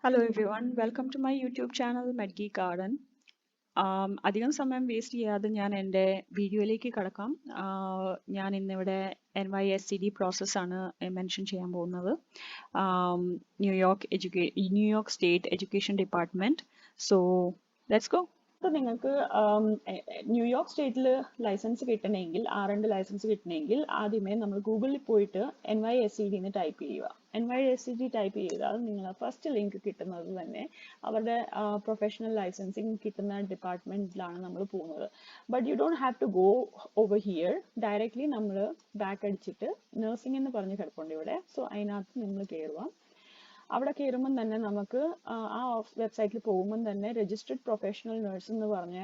Hello everyone, welcome to my YouTube channel MedGeek Garden. അധികം സമയം waste ചെയ്യാതെ ഞാൻ എൻ്റെ വീഡിയോയിലേക്ക് കടക്കാം. ഞാൻ ഇന്നിവിടെ NYSCD പ്രോസസ്സാണ് മെൻഷൻ ചെയ്യാൻ പോകുന്നത്. New York state education department. So let's go. അപ്പോൾ നിങ്ങൾക്ക് ന്യൂയോർക്ക് സ്റ്റേറ്റിൽ ലൈസൻസ് കിട്ടണമെങ്കിൽ R&D ലൈസൻസ് കിട്ടണമെങ്കിൽ ആദ്യമേ നമ്മൾ ഗൂഗിളിൽ പോയിട്ട് NYSCD എന്ന് ടൈപ്പ് ചെയ്യുക. NYSCD ടൈപ്പ് ചെയ്താൽ നിങ്ങൾ ഫസ്റ്റ് ലിങ്ക് കിട്ടുന്നത് തന്നെ അവരുടെ പ്രൊഫഷണൽ ലൈസൻസിങ് കിട്ടുന്ന ഡിപ്പാർട്ട്മെന്റിലാണ് നമ്മൾ പോകുന്നത്. But you don't have to go over here. Directly നമ്മൾ ബാക്ക് അടിച്ചിട്ട് നഴ്സിംഗ് എന്ന് പറഞ്ഞ് കിടപ്പുണ്ട് ഇവിടെ. സോ അതിനകത്ത് നിങ്ങൾ കയറുക. അവിടെ കയറുമ്പം തന്നെ നമുക്ക് ആ വെബ്സൈറ്റിൽ പോകുമ്പം തന്നെ രജിസ്റ്റർഡ് പ്രൊഫഷണൽ നഴ്സ് എന്ന് പറഞ്ഞ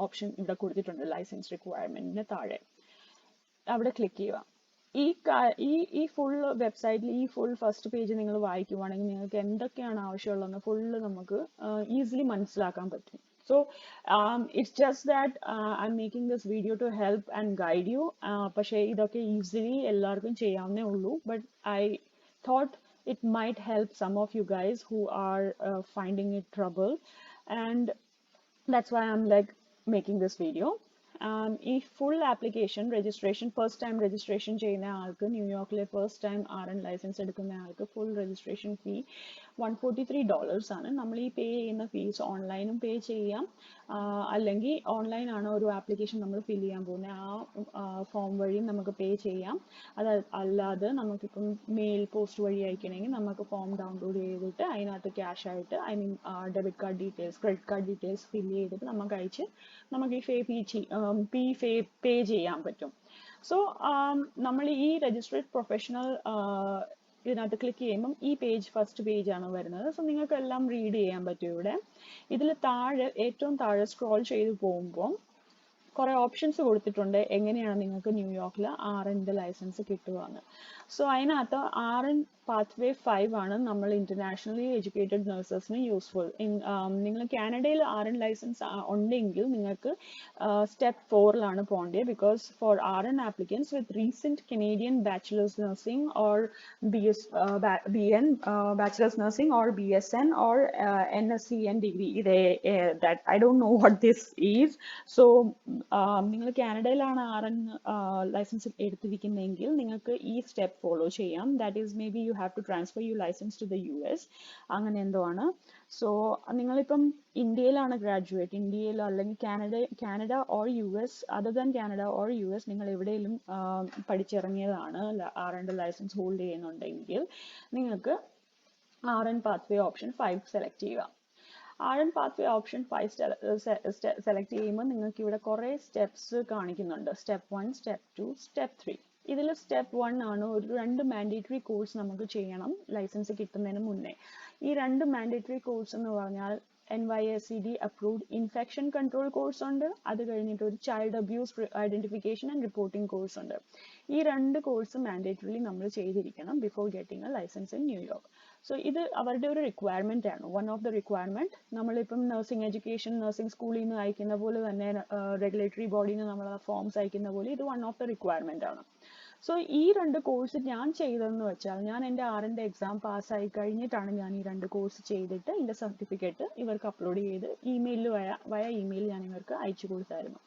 ഓപ്ഷൻ ഇവിടെ കൊടുത്തിട്ടുണ്ട് ലൈസൻസ് റിക്വയർമെന്റിന് താഴെ. അവിടെ ക്ലിക്ക് ചെയ്യുക. ഈ ഫുൾ വെബ്സൈറ്റിൽ ഈ ഫുൾ ഫസ്റ്റ് പേജ് നിങ്ങൾ വായിക്കുവാണെങ്കിൽ നിങ്ങൾക്ക് എന്തൊക്കെയാണ് ആവശ്യമുള്ളതെന്ന് ഫുള്ള് നമുക്ക് ഈസിലി മനസ്സിലാക്കാൻ പറ്റും. So it's just that I'm making this video to help and guide you. പക്ഷേ ഇതൊക്കെ ഈസിലി എല്ലാവർക്കും ചെയ്യാവുന്നേ ഉള്ളൂ. But I thought it might help some of you guys who are finding it trouble, and that's why I'm like making this video. ഈ full application registration first time registration ചെയ്യുന്ന ആൾക്ക് ന്യൂയോർക്കിലെ first time R&D licence എടുക്കുന്ന ആൾക്ക് full registration ഫീ $143 ആണ്. നമ്മൾ ഈ പേ ചെയ്യുന്ന ഫീസ് ഓൺലൈനും പേ ചെയ്യാം, അല്ലെങ്കിൽ ഓൺലൈൻ ആണ് ഒരു ആപ്ലിക്കേഷൻ നമ്മൾ ഫിൽ ചെയ്യാൻ പോകുന്നത് ആ ഫോം വഴി നമുക്ക് പേ ചെയ്യാം. അത് അല്ലാതെ നമുക്കിപ്പം മെയിൽ പോസ്റ്റ് വഴി അയക്കണമെങ്കിൽ നമുക്ക് ഫോം ഡൗൺലോഡ് ചെയ്തിട്ട് അതിനകത്ത് ക്യാഷ് ആയിട്ട് debit card details credit card details fill ചെയ്തിട്ട് നമുക്ക് അയച്ച് നമുക്ക് ഈ പേ ചെയ്യാൻ പറ്റും. സോ നമ്മൾ ഈ രജിസ്ട്രേഡ് പ്രൊഫഷണൽ ഇതിനകത്ത് ക്ലിക്ക് ചെയ്യുമ്പം ഈ പേജ് ഫസ്റ്റ് പേജ് ആണ് വരുന്നത്. സോ നിങ്ങൾക്ക് എല്ലാം റീഡ് ചെയ്യാൻ പറ്റും ഇവിടെ. ഇതിൽ താഴെ ഏറ്റവും താഴെ സ്ക്രോൾ ചെയ്ത് പോകുമ്പോൾ കുറെ ഓപ്ഷൻസ് കൊടുത്തിട്ടുണ്ട് എങ്ങനെയാണ് നിങ്ങൾക്ക് ന്യൂയോർക്കിൽ R&D ലൈസൻസ് കിട്ടുകയെന്ന്. സോ അതിനകത്ത് R&D പാത്വേ 5 ആണ് നമ്മൾ ഇന്റർനാഷണലി എഡ്യൂക്കേറ്റഡ് നഴ്സസിന് യൂസ്ഫുൾ. നിങ്ങൾ കാനഡയിൽ R&D ലൈസൻസ് ഉണ്ടെങ്കിൽ നിങ്ങൾക്ക് സ്റ്റെപ്പ് 4ലാണ് പോകേണ്ടത്. Because for R&D applicants with recent Canadian bachelor's nursing or BN bachelor's nursing or BSN or NSCN degree, that I don't know what this is. So നിങ്ങൾ കാനഡയിലാണ് R&D licence എടുത്തിരിക്കുന്നതെങ്കിൽ നിങ്ങൾക്ക് ഈ step follow ചെയ്യാം. That is maybe you have to transfer you licence to the US, അങ്ങനെ എന്തോ ആണ്. So നിങ്ങളിപ്പം ഇന്ത്യയിലാണ് ഗ്രാജുവേറ്റ്, ഇന്ത്യയിൽ അല്ലെങ്കിൽ Canada or US, other than Canada or US നിങ്ങൾ എവിടെയെങ്കിലും പഠിച്ചിറങ്ങിയതാണ് R&D ലൈസൻസ് ഹോൾഡ് ചെയ്യുന്നുണ്ടെങ്കിൽ നിങ്ങൾക്ക് R&D പാത്വേ ഓപ്ഷൻ 5 സെലക്ട് ചെയ്യുക. R&D പാത്വേ ഓപ്ഷൻ 5 സെലക്ട് ചെയ്യുമ്പോൾ നിങ്ങൾക്ക് ഇവിടെ കുറേ സ്റ്റെപ്സ് കാണിക്കുന്നുണ്ട്. Step 1, step 2, step 3. ഇതിൽ സ്റ്റെപ്പ് 1 ആണ് ഒരു 2 മാൻഡേറ്ററി കോഴ്സ് നമുക്ക് ചെയ്യണം ലൈസൻസ് കിട്ടുന്നതിന് മുന്നേ. ഈ 2 മാൻഡേറ്ററി കോഴ്സ് എന്ന് പറഞ്ഞാൽ NYSCD approved infection control course ഉണ്ട്, അത് കഴിഞ്ഞിട്ട് ഒരു child abuse identification and reporting course ഉണ്ട്. ഈ 2 കോഴ്സ് മാൻഡേറ്ററിലി നമ്മൾ ചെയ്തിരിക്കണം before getting a licence in New York. So ഇത് അവരുടെ ഒരു റിക്വയർമെന്റ് ആണ്, വൺ ഓഫ് ദ റിക്വയർമെന്റ്. നമ്മളിപ്പം നഴ്സിംഗ് സ്കൂളിൽ നിന്ന് അയക്കുന്ന പോലെ തന്നെ റെഗുലേറ്ററി ബോഡിയിൽ നിന്ന് നമ്മൾ ഫോംസ് അയക്കുന്ന പോലെ ഇത് വൺ ഓഫ് ദ റിക്വയർമെന്റ് ആണ്. സോ ഈ 2 കോഴ്സ് ഞാൻ ചെയ്തതെന്ന് വെച്ചാൽ ഞാൻ എൻ്റെ R&D എക്സാം പാസ്സായി കഴിഞ്ഞിട്ടാണ് ഞാൻ ഈ 2 കോഴ്സ് ചെയ്തിട്ട് ഇതിൻ്റെ സർട്ടിഫിക്കറ്റ് ഇവർക്ക് അപ്ലോഡ് ചെയ്ത് ഇമെയിലിൽ വയ ഇമെയിൽ ഞാൻ ഇവർക്ക് അയച്ചു കൊടുത്തായിരുന്നു.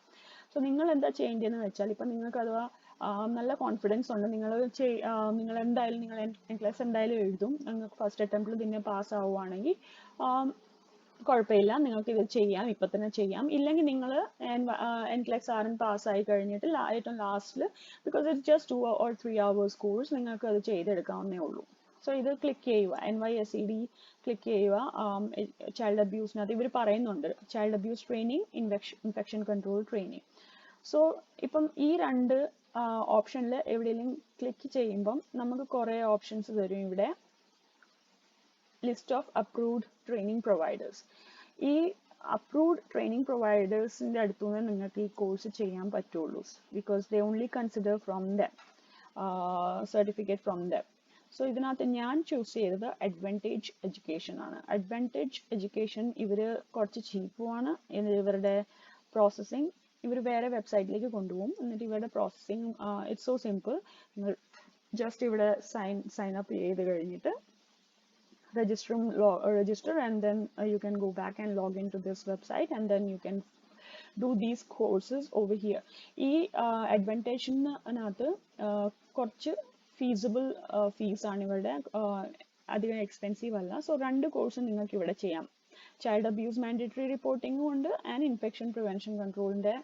സോ നിങ്ങൾ എന്താ ചെയ്യേണ്ടതെന്ന് വെച്ചാൽ ഇപ്പം നിങ്ങൾക്ക് അഥവാ നല്ല കോൺഫിഡൻസ് ഉണ്ട്, നിങ്ങൾ എന്തായാലും നിങ്ങൾ NCLEX എന്തായാലും എഴുതും, നിങ്ങൾക്ക് ഫസ്റ്റ് അറ്റംപ്റ്റിൽ പിന്നെ പാസ് ആവുകയാണെങ്കിൽ കുഴപ്പമില്ല, നിങ്ങൾക്ക് ഇത് ചെയ്യാം, ഇപ്പം തന്നെ ചെയ്യാം. ഇല്ലെങ്കിൽ നിങ്ങൾ NCLEX R&D പാസ്സായി കഴിഞ്ഞിട്ട് ഏറ്റവും ലാസ്റ്റിൽ, because it's just 2 or 3 hours course, നിങ്ങൾക്ക് അത് ചെയ്തെടുക്കാവുന്നേ ഉള്ളൂ. സോ ഇത് ക്ലിക്ക് ചെയ്യുക, NYSCD ക്ലിക്ക് ചെയ്യുക. ചൈൽഡ് അബ്യൂസിനകത്ത് ഇവർ പറയുന്നുണ്ട് child abuse training, infection control training. So ഇപ്പം ഈ 2 ഓപ്ഷനിൽ എവിടെയെങ്കിലും ക്ലിക്ക് ചെയ്യുമ്പം നമുക്ക് കുറേ ഓപ്ഷൻസ് തരും ഇവിടെ. List of approved training providers. ഈ അപ്രൂവ്ഡ് ട്രെയിനിങ് പ്രൊവൈഡേഴ്സിൻ്റെ അടുത്തുനിന്ന് നിങ്ങൾക്ക് ഈ കോഴ്സ് ചെയ്യാൻ പറ്റുള്ളൂ, because they only consider from dum certificate from dum. So ഇതിനകത്ത് ഞാൻ ചൂസ് ചെയ്തത് അഡ്വാൻറ്റേജ് എഡ്യൂക്കേഷൻ ആണ്. അഡ്വാൻറ്റേജ് എഡ്യൂക്കേഷൻ ഇവർ കുറച്ച് ചീപ്പുമാണ്. ഇവരുടെ പ്രോസസ്സിങ് ഇവർ വേറെ വെബ്സൈറ്റിലേക്ക് കൊണ്ടുപോകും, എന്നിട്ട് ഇവരുടെ പ്രോസസ്സിങ് ഇറ്റ്സ് സോ സിമ്പിൾ. നിങ്ങൾ ജസ്റ്റ് ഇവിടെ സൈൻ അപ്പ് ചെയ്ത് കഴിഞ്ഞിട്ട് register, and then you can go back and log into this website, and then you can do these courses over here. ഈ അഡ്വാൻറ്റേജിനകത്ത് കുറച്ച് ഫീസിബിൾ ഫീസാണ് ഇവരുടെ, അധികം എക്സ്പെൻസീവ് അല്ല. സോ 2 കോഴ്സ് നിങ്ങൾക്ക് ഇവിടെ ചെയ്യാം. ചൈൽഡ് അബ്യൂസ് മാൻഡേറ്ററി റിപ്പോർട്ടിംഗും ഉണ്ട് ആൻഡ് ഇൻഫെക്ഷൻ പ്രിവെൻഷൻ കൺട്രോളിൻ്റെ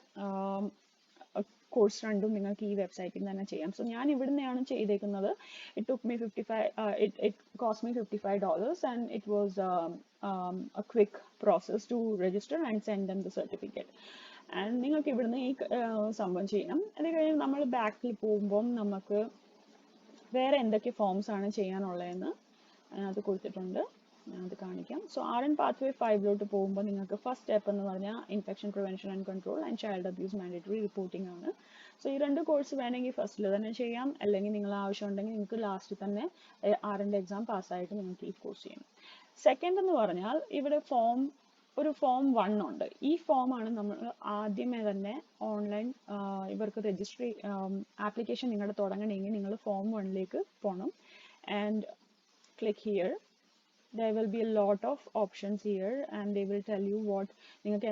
കോഴ്സ് രണ്ടും നിങ്ങൾക്ക് ഈ വെബ്സൈറ്റിൽ നിന്ന് തന്നെ ചെയ്യാം. സോ ഞാൻ ഇവിടെ നിന്നാണ് ചെയ്തേക്കുന്നത്. It took me it cost me $55, and it was a quick process to register and send them the certificate. And നിങ്ങൾക്ക് ഇവിടുന്ന് ഈ സംഭവം ചെയ്യണം. അത് കഴിഞ്ഞ് നമ്മൾ ബാക്കിൽ പോകുമ്പം നമുക്ക് വേറെ എന്തൊക്കെ ഫോംസ് ആണ് ചെയ്യാനുള്ളതെന്ന് അത് കൊടുത്തിട്ടുണ്ട്. ഞാനത് കാണിക്കാം. സോ RN pathway 5 പോകുമ്പോൾ നിങ്ങൾക്ക് ഫസ്റ്റ് സ്റ്റെപ്പ് എന്ന് പറഞ്ഞാൽ infection prevention and control and child abuse mandatory reporting ആണ്. സോ ഈ 2 കോഴ്സ് വേണമെങ്കിൽ ഫസ്റ്റിൽ തന്നെ ചെയ്യാം, അല്ലെങ്കിൽ നിങ്ങൾ ആവശ്യമുണ്ടെങ്കിൽ നിങ്ങൾക്ക് ലാസ്റ്റ് തന്നെ RN എക്സാം പാസ്സായിട്ട് നിങ്ങൾക്ക് ഈ കോഴ്സ് ചെയ്യണം. സെക്കൻഡ് എന്ന് പറഞ്ഞാൽ ഇവിടെ ഒരു ഫോം 1 ഉണ്ട്. ഈ ഫോമാണ് നമ്മൾ ആദ്യമേ തന്നെ ഓൺലൈൻ ഇവർക്ക് രജിസ്റ്റർ ആപ്ലിക്കേഷൻ നിങ്ങളുടെ തുടങ്ങണമെങ്കിൽ നിങ്ങൾ ഫോം 1ലേക്ക് പോകണം. And click here. There will be a lot of options here, and they will tell you what നിങ്ങൾക്ക്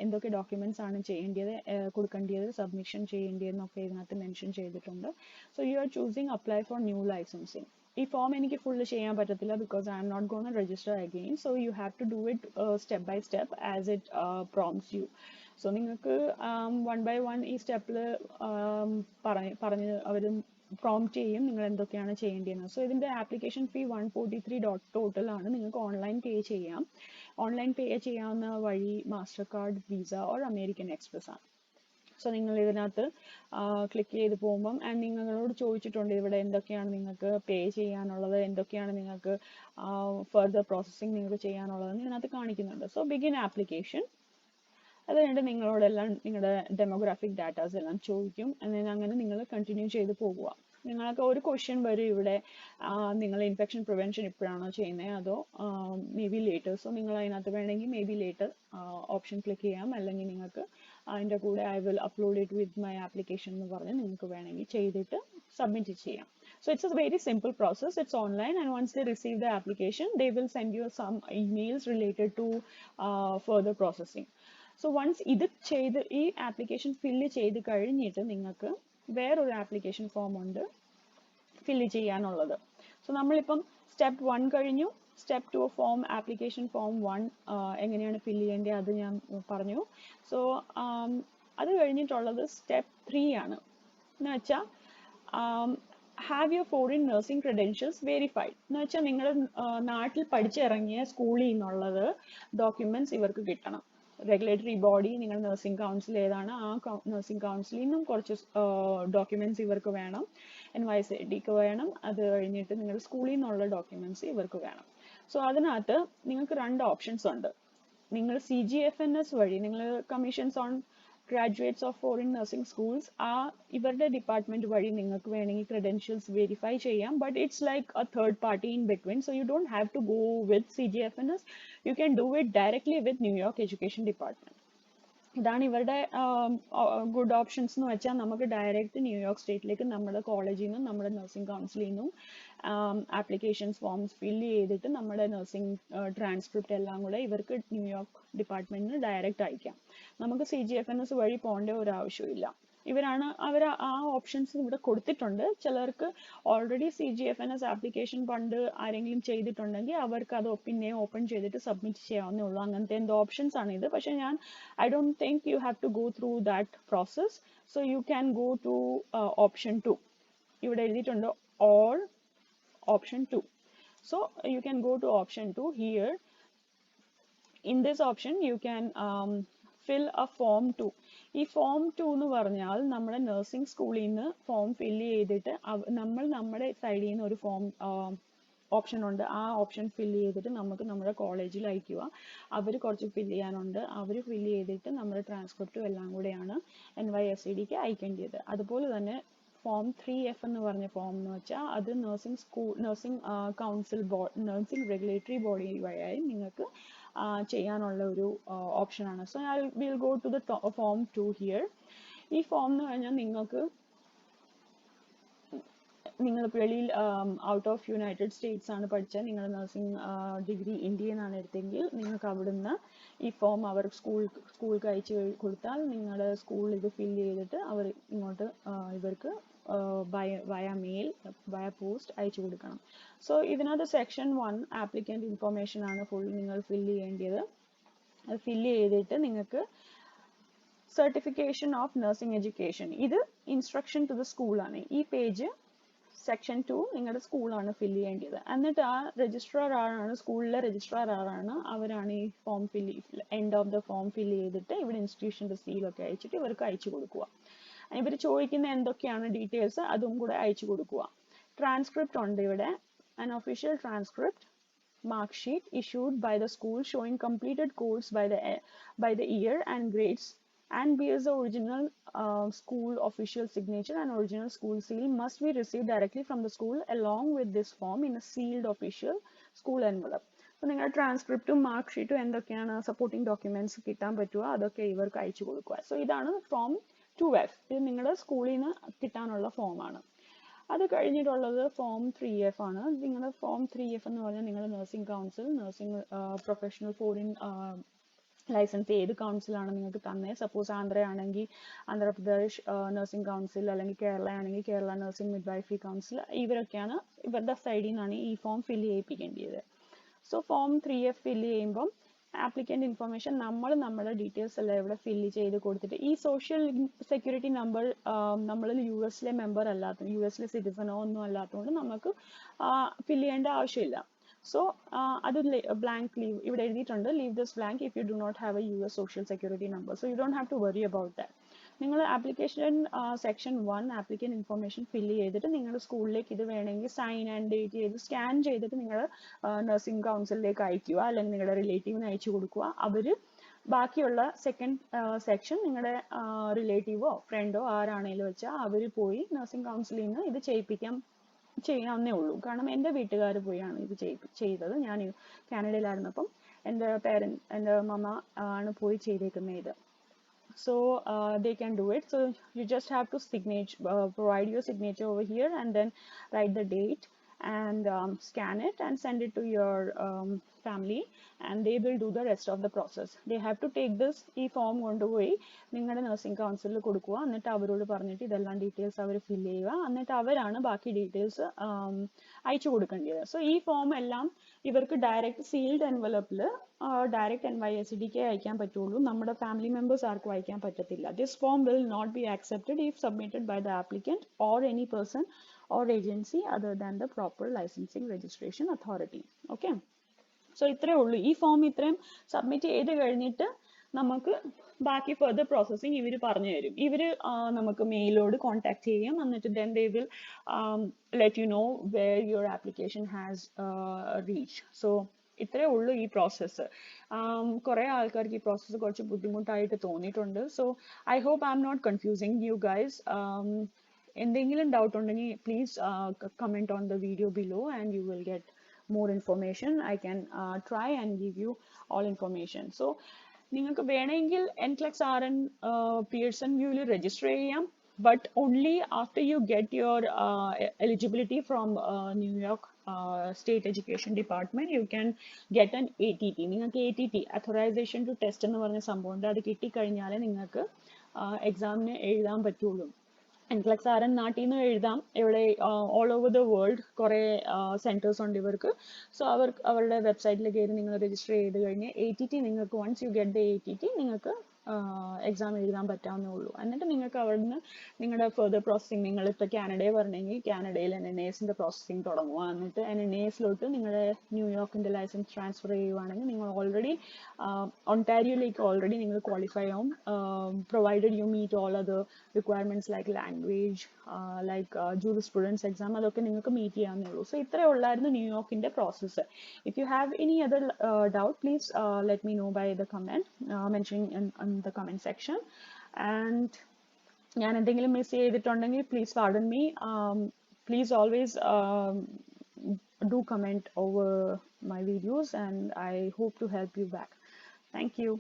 എന്തൊക്കെ ഡോക്യുമെന്റ്സ് ആണ് ചെയ്യേണ്ടത്, കൊടുക്കേണ്ടത്, സബ്മിഷൻ ചെയ്യേണ്ടതെന്നൊക്കെ ഇതിനകത്ത് മെൻഷൻ ചെയ്തിട്ടുണ്ട്. So you are choosing apply for new licensing. ഈ ഫോം എനിക്ക് ഫുള്ള് ചെയ്യാൻ പറ്റത്തില്ല because I M not gonna register again. So you have to do it step by step as it prompts you. So നിങ്ങൾക്ക് 1 by 1 ഈ സ്റ്റെപ്പിൽ പറഞ്ഞ് അവർ prompt ചെയ്യും നിങ്ങൾ എന്തൊക്കെയാണ് ചെയ്യേണ്ടതെന്ന്. സോ ഇതിൻ്റെ ആപ്ലിക്കേഷൻ ഫീ $143 ടോട്ടൽ ആണ്. നിങ്ങൾക്ക് ഓൺലൈൻ പേ ചെയ്യാം. ഓൺലൈൻ പേ ചെയ്യാവുന്ന വഴി master card, visa or American express ആണ്. സോ നിങ്ങൾ ഇതിനകത്ത് ക്ലിക്ക് ചെയ്ത് പോകുമ്പം ആൻഡ് നിങ്ങളോട് ചോദിച്ചിട്ടുണ്ട് ഇവിടെ എന്തൊക്കെയാണ് നിങ്ങൾക്ക് പേ ചെയ്യാനുള്ളത്, എന്തൊക്കെയാണ് നിങ്ങൾക്ക് ഫർദർ പ്രോസസ്സിങ് നിങ്ങൾക്ക് ചെയ്യാനുള്ളതെന്ന് ഇതിനകത്ത് കാണിക്കുന്നുണ്ട്. So begin application. അത് കഴിഞ്ഞിട്ട് നിങ്ങളോടെല്ലാം നിങ്ങളുടെ ഡെമോഗ്രാഫിക് ഡാറ്റാസ് എല്ലാം ചോദിക്കും. അങ്ങനെ നിങ്ങൾ കണ്ടിന്യൂ ചെയ്ത് പോകുക. നിങ്ങൾക്ക് ഒരു ക്വസ്റ്റ്യൻ വരും ഇവിടെ, നിങ്ങൾ ഇൻഫെക്ഷൻ പ്രിവെൻഷൻ ഇപ്പോഴാണോ ചെയ്യുന്നത് അതോ മേ ബി ലേറ്റർ. സോ നിങ്ങൾ അതിനകത്ത് വേണമെങ്കിൽ may be later option click ചെയ്യാം, അല്ലെങ്കിൽ നിങ്ങൾക്ക് അതിൻ്റെ കൂടെ I will upload it with my application എന്ന് പറഞ്ഞ് നിങ്ങൾക്ക് വേണമെങ്കിൽ ചെയ്തിട്ട് സബ്മിറ്റ് ചെയ്യാം. So it's a very simple process. It's online, and once they receive the application, they will send you some emails related to further processing. So once ഇത് ചെയ്ത് ഈ application fill ചെയ്ത് കഴിഞ്ഞിട്ട് നിങ്ങൾക്ക് വേറൊരു ആപ്ലിക്കേഷൻ ഫോം ഉണ്ട് fill ചെയ്യാനുള്ളത്. So നമ്മളിപ്പം സ്റ്റെപ്പ് 1 കഴിഞ്ഞു. സ്റ്റെപ്പ് 2 ഫോം ആപ്ലിക്കേഷൻ ഫോം 1 എങ്ങനെയാണ് ഫില്ല് ചെയ്യേണ്ടത് അത് ഞാൻ പറഞ്ഞു. സോ അത് കഴിഞ്ഞിട്ടുള്ളത് സ്റ്റെപ്പ് 3 ആണ്. എന്ന് വെച്ചാൽ have your foreign nursing credentials verified. എന്ന് വെച്ചാൽ നിങ്ങളുടെ നാട്ടിൽ പഠിച്ചിറങ്ങിയ സ്കൂളിൽ നിന്നുള്ളത് ഡോക്യുമെന്റ്സ് ഇവർക്ക് കിട്ടണം. റെഗുലേറ്ററി ബോഡി, നിങ്ങളുടെ നഴ്സിംഗ് കൗൺസിൽ ഏതാണ്, ആ നഴ്സിംഗ് കൗൺസിലിൽ നിന്നും കുറച്ച് ഡോക്യുമെന്റ്സ് ഇവർക്ക് വേണം. NYSEDക്ക് വേണം. അത് കഴിഞ്ഞിട്ട് നിങ്ങളുടെ സ്കൂളിൽ നിന്നുള്ള ഡോക്യുമെന്റ്സ് ഇവർക്ക് വേണം. സോ അതിനകത്ത് നിങ്ങൾക്ക് 2 ഓപ്ഷൻസ് ഉണ്ട്. നിങ്ങൾ CGFNS വഴി, നിങ്ങൾ commissions on graduates of foreign nursing schools, ഇവരുടെ ഡിപ്പാർട്ട്മെന്റ് വഴി നിങ്ങൾക്ക് വേണമെങ്കിൽ ക്രെഡൻഷ്യൽസ് വെരിഫൈ ചെയ്യാം. But it's like a third party in between. So you don't have to go with CGFNS. You can do it directly with New York education department. ഇതാണ് ഇവരുടെ good options എന്ന് വെച്ചാൽ നമുക്ക് ഡയറക്റ്റ് ന്യൂയോർക്ക് സ്റ്റേറ്റിലേക്ക് നമ്മുടെ കോളേജിൽ നിന്നും നമ്മുടെ നഴ്സിംഗ് കൗൺസിലിൽ നിന്നും ആപ്ലിക്കേഷൻസ് ഫോംസ് ഫില്ല് ചെയ്തിട്ട് നമ്മുടെ നഴ്സിംഗ് ട്രാൻസ്ക്രിപ്റ്റ് എല്ലാം കൂടെ ഇവർക്ക് ന്യൂയോർക്ക് ഡിപ്പാർട്ട്മെന്റിന് ഡയറക്റ്റ് അയക്കാം. നമുക്ക് CGFNS വഴി പോകേണ്ട ഒരു ആവശ്യമില്ല. അവർ ആ ഓപ്ഷൻസ് ഇവിടെ കൊടുത്തിട്ടുണ്ട്. ചിലർക്ക് ഓൾറെഡി CGFNS ആപ്ലിക്കേഷൻ പണ്ട് ആരെങ്കിലും ചെയ്തിട്ടുണ്ടെങ്കിൽ അവർക്ക് അത് പിന്നെ ഓപ്പൺ ചെയ്തിട്ട് സബ്മിറ്റ് ചെയ്യാവുന്നേ ഉള്ളൂ. അങ്ങനത്തെ എന്തോ ഓപ്ഷൻസ് ആണ് ഇത്. പക്ഷെ I don't think you have to go through that process. So you can go to option 2. ഇവിടെ എഴുതിയിട്ടുണ്ട് or option 2. So you can go to option 2 here. In this option you can fill a form 2. ഈ form 2 എന്ന് പറഞ്ഞാൽ നമ്മുടെ nursing സ്കൂളിൽ നിന്ന് form fill ചെയ്തിട്ട് നമ്മൾ നമ്മുടെ സൈഡിൽ നിന്ന് ഒരു ഫോം ഓപ്ഷൻ ഉണ്ട്. ആ ഓപ്ഷൻ ഫില്ല് ചെയ്തിട്ട് നമുക്ക് നമ്മുടെ കോളേജിൽ അയക്കുക. അവർ കുറച്ച് ഫില്ല് ചെയ്യാനുണ്ട്. അവർ ഫില്ല് ചെയ്തിട്ട് നമ്മുടെ ട്രാൻസ്ക്രിപ്റ്റും എല്ലാം കൂടെയാണ് NYSEDക്ക് അയക്കേണ്ടത്. അതുപോലെ തന്നെ ഫോം 3F എന്ന് പറഞ്ഞ ഫോം എന്ന് വെച്ചാൽ അത് nursing council nursing regulatory body വഴിയായി നിങ്ങൾക്ക് ചെയ്യാനുള്ള ഒരു ഓപ്ഷനാണ്. So I will go to the form 2 here. ഈ ഫോം എന്ന് പറഞ്ഞാൽ നിങ്ങൾക്ക് നിങ്ങൾ വെളിയിൽ ഔട്ട് ഓഫ് യുണൈറ്റഡ് സ്റ്റേറ്റ്സ് ആണ് പഠിച്ചാൽ നിങ്ങൾ നഴ്സിംഗ് ഡിഗ്രി ഇന്ത്യയിൽ നിന്നാണ് എടുത്തെങ്കിൽ നിങ്ങൾക്ക് അവിടുന്ന് ഈ ഫോം അവർ സ്കൂൾക്ക് അയച്ചു കൊടുത്താൽ നിങ്ങളുടെ സ്കൂളിൽ ഇത് ഫില്ല് ചെയ്തിട്ട് അവർ ഇങ്ങോട്ട് ഇവർക്ക് വയ മെയിൽ വയ പോസ്റ്റ് അയച്ചു കൊടുക്കണം. സോ ഇതിനകത്ത് സെക്ഷൻ 1 ആപ്ലിക്കൻ്റ് ഇൻഫർമേഷൻ ആണ് ഫുൾ നിങ്ങൾ ഫില്ല് ചെയ്യേണ്ടത്. അത് ഫില്ല് ചെയ്തിട്ട് നിങ്ങൾക്ക് സർട്ടിഫിക്കേഷൻ ഓഫ് നഴ്സിംഗ് എഡ്യൂക്കേഷൻ, ഇത് ഇൻസ്ട്രക്ഷൻ ടു ദ സ്കൂളാണ്. ഈ പേജ് സെക്ഷൻ 2 നിങ്ങളുടെ സ്കൂളാണ് ഫില്ല് ചെയ്യേണ്ടത്. എന്നിട്ട് ആ രജിസ്ട്രാർ ആരാണ്, സ്കൂളിലെ രജിസ്ട്രാർ ആരാണ്, അവരാണ് ഈ form end of the form fill ചെയ്തിട്ട് ഇവിടെ ഇൻസ്റ്റിറ്റ്യൂഷൻ്റെ സീലൊക്കെ അയച്ചിട്ട് ഇവർക്ക് അയച്ചു കൊടുക്കുക. ഇവർ ചോദിക്കുന്ന എന്തൊക്കെയാണ് ഡീറ്റെയിൽസ് അതും കൂടെ അയച്ചു കൊടുക്കുക. ട്രാൻസ്ക്രിപ്റ്റ് ഉണ്ട് ഇവിടെ, an official transcript, mark sheet issued by the school showing completed course by the year and grades, and bears the original school official signature and original school seal, must be received directly from the school along with this form in a sealed official school envelope. So നിങ്ങളുടെ ട്രാൻസ്ക്രിപ്റ്റും mark ഷീറ്റും എന്തൊക്കെയാണ് supporting documents കിട്ടാൻ പറ്റുക അതൊക്കെ ഇവർക്ക് അയച്ചു കൊടുക്കുക. So ഇതാണ് ഫോം 2F. ഇത് നിങ്ങളുടെ സ്കൂളിൽ നിന്ന് കിട്ടാനുള്ള ഫോമാണ്. അത് കഴിഞ്ഞിട്ടുള്ളത് ഫോം 3F ആണ്. നിങ്ങളുടെ ഫോം 3F എന്ന് പറഞ്ഞാൽ നിങ്ങളുടെ nursing council, nursing professional foreign licence ഏത് കൗൺസിലാണ് നിങ്ങൾക്ക് തന്നെ. സപ്പോസ് ആന്ധ്ര ആണെങ്കിൽ ആന്ധ്രാപ്രദേശ് നഴ്സിംഗ് കൗൺസിൽ, അല്ലെങ്കിൽ കേരള ആണെങ്കിൽ കേരള നഴ്സിംഗ് മിഡ്വൈഫറി കൗൺസിൽ, ഇവരൊക്കെയാണ് ഇവരുടെ സൈഡിൽ നിന്നാണ് ഈ ഫോം ഫില്ല് ചെയ്യിപ്പിക്കേണ്ടത്. സോ ഫോം 3F ഫില്ല് ചെയ്യുമ്പം ആപ്ലിക്കൻ്റ് ഇൻഫർമേഷൻ നമ്മൾ നമ്മുടെ ഡീറ്റെയിൽസ് എല്ലാം ഇവിടെ ഫില്ല് ചെയ്ത് കൊടുത്തിട്ട്, ഈ സോഷ്യൽ സെക്യൂരിറ്റി നമ്പർ നമ്മൾ US മെമ്പർ അല്ലാത്ത US സിറ്റിസണോ ഒന്നും അല്ലാത്തതുകൊണ്ട് നമുക്ക് ഫില്ല് ചെയ്യേണ്ട ആവശ്യമില്ല. സോ അത് ബ്ലാങ്ക് ലീവ് ഇവിടെ എഴുതിയിട്ടുണ്ട്, leave this blank if you do not have a US social security number. So you don't have to worry about that. നിങ്ങൾ application section 1 applicant information fill ചെയ്തിട്ട് നിങ്ങളുടെ സ്കൂളിലേക്ക് ഇത് വേണമെങ്കിൽ സൈൻ ആൻഡ് ഡേറ്റ് ചെയ്ത് scan ചെയ്തിട്ട് നിങ്ങൾ നഴ്സിംഗ് കൗൺസിലിലേക്ക് അയക്കുക, അല്ലെങ്കിൽ നിങ്ങളുടെ റിലേറ്റീവിന് അയച്ചു കൊടുക്കുക. അവർ ബാക്കിയുള്ള സെക്കൻഡ് സെക്ഷൻ നിങ്ങളുടെ റിലേറ്റീവോ ഫ്രണ്ടോ ആരാണേലും വെച്ചാൽ അവർ പോയി നഴ്സിംഗ് കൗൺസിലിൽ നിന്ന് ഇത് ചെയ്യാവുന്നേ ഉള്ളൂ. കാരണം എൻ്റെ വീട്ടുകാർ പോയാണ് ഇത് ചെയ്തത്. ഞാൻ കാനഡയിലായിരുന്നപ്പം എൻ്റെ മമ്മ ആണ് പോയി ചെയ്തേക്കുന്നത് ഇത്. So they can do it. So you just have to provide your signature over here and then write the date and scan it and send it to your family, and they will do the rest of the process. They have to take this ഈ form കൊണ്ടുപോയി നിങ്ങളുടെ nursing കൗൺസിലിൽ കൊടുക്കുക. എന്നിട്ട് അവരോട് പറഞ്ഞിട്ട് ഇതെല്ലാം details അവർ fill ചെയ്യുക. എന്നിട്ട് അവരാണ് ബാക്കി ഡീറ്റെയിൽസ് അയച്ചു കൊടുക്കേണ്ടത്. സോ ഈ ഫോം എല്ലാം ഇവർക്ക് ഡയറക്റ്റ് സീൽഡ് എൻവലപ്പിൽ ഡയറക്റ്റ് NYSEDക്ക് അയക്കാൻ പറ്റുള്ളൂ. നമ്മുടെ ഫാമിലി മെമ്പേഴ്സ് ആർക്കും അയക്കാൻ പറ്റത്തില്ല. This form will not be accepted if submitted by the applicant or any person or agency other than the proper licensing registration authority. Okay. So ഇത്രയേ ഉള്ളൂ. ഈ ഫോം ഇത്രയും സബ്മിറ്റ് ചെയ്ത് കഴിഞ്ഞിട്ട് നമുക്ക് ബാക്കി ഫർദർ പ്രോസസ്സിങ് ഇവർ പറഞ്ഞു തരും. ഇവർ നമുക്ക് മെയിലോട് കോൺടാക്ട് ചെയ്യും. എന്നിട്ട് then they will let you know where your application has reached. So ഇത്രയേ ഉള്ളൂ ഈ പ്രോസസ്സ്. കുറേ ആൾക്കാർക്ക് ഈ പ്രോസസ്സ് കുറച്ച് ബുദ്ധിമുട്ടായിട്ട് തോന്നിയിട്ടുണ്ട്. So I hope I M not confusing you guys. എന്തെങ്കിലും ഡൗട്ട് ഉണ്ടെങ്കിൽ please comment on the video below and you will get more information. I can try and give you all information. So നിങ്ങൾക്ക് വേണമെങ്കിൽ NCLEX RN Pearson VUE ൽ register ചെയ്യാം, but only after you get your eligibility from New York State Education Department. You can get an ATT. നിങ്ങൾക്ക് ATT authorization to test എന്ന് പറഞ്ഞ സംഭവമുണ്ട്. അത് കിട്ടിക്കഴിഞ്ഞാലേ നിങ്ങൾക്ക് എക്സാമിന് എഴുതാൻ പറ്റുള്ളൂ. NCLEX RN നാട്ടിൽ നിന്ന് എഴുതാം. ഇവിടെ ഓൾ ഓവർ ദ വേൾഡ് കുറേ സെൻറ്റേഴ്സ് ഉണ്ട് ഇവർക്ക്. സോ അവരുടെ വെബ്സൈറ്റിൽ കയറി നിങ്ങൾ രജിസ്റ്റർ ചെയ്ത് കഴിഞ്ഞ് ATT നിങ്ങൾക്ക് once you get the ATT നിങ്ങൾക്ക് എക്സാം എഴുതാൻ പറ്റാവുന്നേ ഉള്ളൂ. എന്നിട്ട് നിങ്ങൾക്ക് അവിടുന്ന് നിങ്ങളുടെ ഫർദർ പ്രോസസ്സിങ്, നിങ്ങളിപ്പോൾ കാനഡയിൽ വരണമെങ്കിൽ കാനഡയിൽ NNASൻ്റെ പ്രോസസ്സിങ് തുടങ്ങുക. എന്നിട്ട് NNASലോട്ട് നിങ്ങളുടെ ന്യൂയോർക്കിൻ്റെ ലൈസൻസ് ട്രാൻസ്ഫർ ചെയ്യുവാണെങ്കിൽ നിങ്ങൾ ഓൾറെഡി ഒണ്ടാരിയോയിലേക്ക് ഓൾറെഡി നിങ്ങൾ ക്വാളിഫൈ ആവും, provided you meet all other requirements like language, like jurisprudence exam, അതൊക്കെ നിങ്ങൾക്ക് മീറ്റ് ചെയ്യാവുന്നേ ഉള്ളൂ. സോ ഇത്രയേ ഉള്ളായിരുന്നു ന്യൂയോർക്കിൻ്റെ process. If you have any other doubt please let me know by the comment mentioning in the comment section. And ഞാൻ എന്തെങ്കിലും miss ചെയ്തിട്ടുണ്ടെങ്കിൽ please pardon me. Please always do comment over my videos and I hope to help you back. Thank you.